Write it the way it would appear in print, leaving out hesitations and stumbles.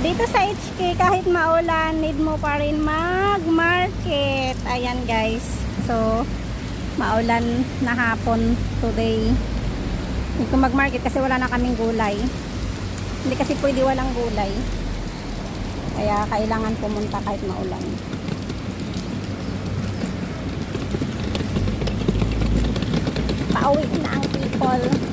Dito sa HK, kahit maulan, need mo pa rin mag-market. Ayan guys. So, maulan na hapon today. Need ko mag-market kasi wala na kaming gulay. Hindi kasi pwede walang gulay. Kaya kailangan pumunta kahit maulan. Pauwi na ang people.